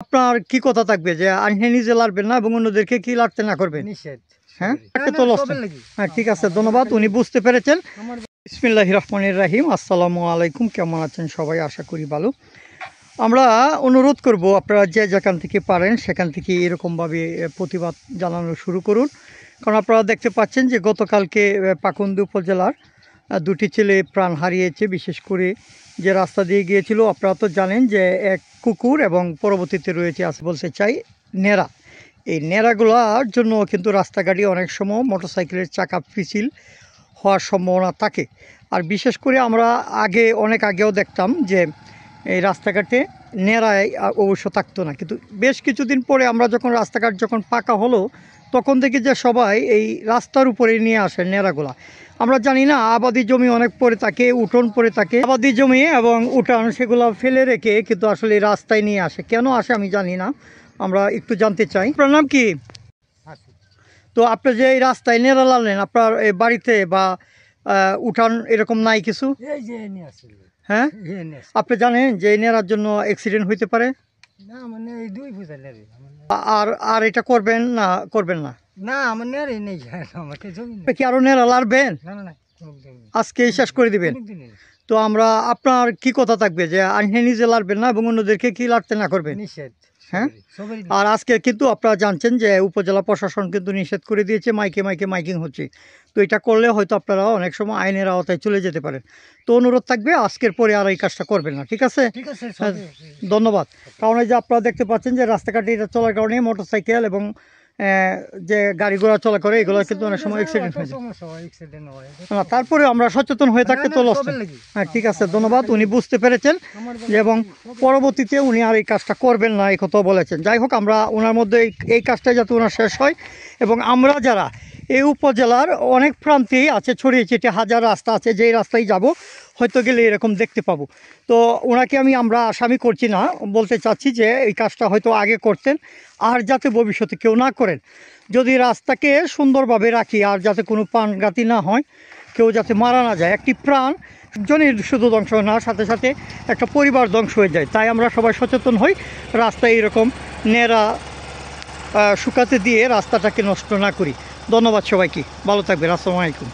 আপনার কি কথা থাকবে যে আপনি নিজে লাড়বেন না এবং অন্যদেরকে কি লাড়তে না করবেন? নিষেধ। হ্যাঁ, একটা না, তো না, লস সবের লাগি। হ্যাঁ, ঠিক আছে, ধন্যবাদ। উনি বুঝতে পেরেছেন। আমার বিসমিল্লাহির রহমানির রাহিম। আসসালামু আলাইকুম। কেমন আছেন সবাই? আশা করি ভালো। আমরা অনুরোধ করব আপনারা যে যেখান থেকে পারেন সেখান থেকে এরকমভাবে প্রতিবাদ জানানো শুরু করুন। কারণ আপনারা দেখতে পাচ্ছেন যে গতকালকে পাকুন্দি উপজেলার দুটি ছেলে প্রাণ হারিয়েছে। বিশেষ করে যে রাস্তা দিয়ে গিয়েছিল, আপনারা তো জানেন যে এক কুকুর এবং পরবর্তীতে রয়েছে আছে বলতে চাই নেড়া। এই নেড়াগুলোর জন্য কিন্তু রাস্তাঘাটে অনেক সময় মোটরসাইকেলের চাকা পিছিল হওয়ার সম্ভাবনা থাকে। আর বিশেষ করে আমরা অনেক আগেও দেখতাম যে এই রাস্তাঘাটে নেড়ায় অবশ্য থাকতো না, কিন্তু বেশ কিছুদিন পরে আমরা যখন রাস্তাঘাট যখন পাকা হলো তখন থেকে যে সবাই এই রাস্তার উপরে নিয়ে আসে নেড়াগুলা। আমরা জানি না আবাদি জমি অনেক পরে থাকে, উঠোন পরে থাকে, আবাদি জমি এবং উঠান সেগুলো ফেলে রেখে কিন্তু আসলে রাস্তায় নিয়ে আসে। কেন আসে আমি জানি না, আমরা একটু জানতে চাই। আপনার নাম কি? তো আপনি যে এই রাস্তায় নেড়া লালেন, আপনার এই বাড়িতে বা উঠান এরকম নাই কিছু? এই যে এনে আসছিল। হ্যাঁ, এনে আসছিল। আপনি জানেন যে এই নেড়ার জন্য অ্যাক্সিডেন্ট হইতে পারে? না মানে এই দুই পূজা নেই। আর আর এটা করবেন না? করবেন না? না আমার নেই নেই আমাকে জমি নেই। আপনি কি আরো নেড়া লাড়বেন? না না না কোনো জমি নেই। আজকে শেষ করে দিবেন? কোনোদিন নেই। তো আমরা আপনার কি কথা থাকবে যে আপনি নিজে লাড়বেন না এবং অন্যদেরকে কি লাড়তে না করবেন? নিষেধ। হ্যাঁ, সবেরই আর আজকে কিন্তু আপনারা জানছেন যে উপজেলা প্রশাসন কিন্তু নিষেধ করে দিয়েছে, মাইকে মাইকে মাইকিং হচ্ছে। তো এটা করলে হয়তো আপনারা অনেক সময় আইনের আওতায় চলে যেতে পারেন। তো অনুরোধ থাকবে আজকের পরে আর এই কাজটা করবেন না, ঠিক আছে? ঠিক আছে হ্যাঁ, সবে ধন্যবাদ। কারণ এই যে আপনারা দেখতে পাচ্ছেন যে রাস্তাঘাটে এটা চলার কারণে মোটরসাইকেল এবং যে গাড়ি ঘোড়া চলা করে এগুলো কিন্তু অনেক সময় অ্যাক্সিডেন্ট হয়ে যায়। সমস্যা হয় অ্যাক্সিডেন্ট হয়। না, তারপরে আমরা সচেতন হয়ে থাকতে তো লস। সবের লাগি। হ্যাঁ, ঠিক আছে, ধন্যবাদ। উনি বুঝতে পেরেছেন আমার যে এবং পরবর্তীতে উনি আর এই কাজটা করবেন না এই কথা বলেছেন। যাই হোক, আমরা ওনার মধ্যে এই কাজটা যাতে ওনার শেষ হয় এবং আমরা যারা এই উপজেলার অনেক প্রান্তেই আছে ছড়িয়ে ছিটিয়ে হাজার রাস্তা আছে, যেই রাস্তায় যাব হয়তো গেলে এরকম দেখতে পাবো। তো ওনাকে আমরা আসামি করছি না, বলতে চাচ্ছি যে এই কাজটা হয়তো আগে করতেন আর যাতে ভবিষ্যতে কেউ না করেন। যদি রাস্তাকে সুন্দরভাবে রাখি আর যাতে কোনো প্রাণঘাতী না হয়, কেউ যাতে মারা না যায়। একটি প্রাণ একজনের শুধু ধ্বংস না, সাথে সাথে একটা পরিবার ধ্বংস হয়ে যায়। তাই আমরা সবাই সচেতন হই, রাস্তায় এরকম নেড়া শুকাতে দিয়ে রাস্তাটাকে নষ্ট না করি। ধন্যবাদ সবাইকে, ভালো থাকবেন। আসসালামু আলাইকুম।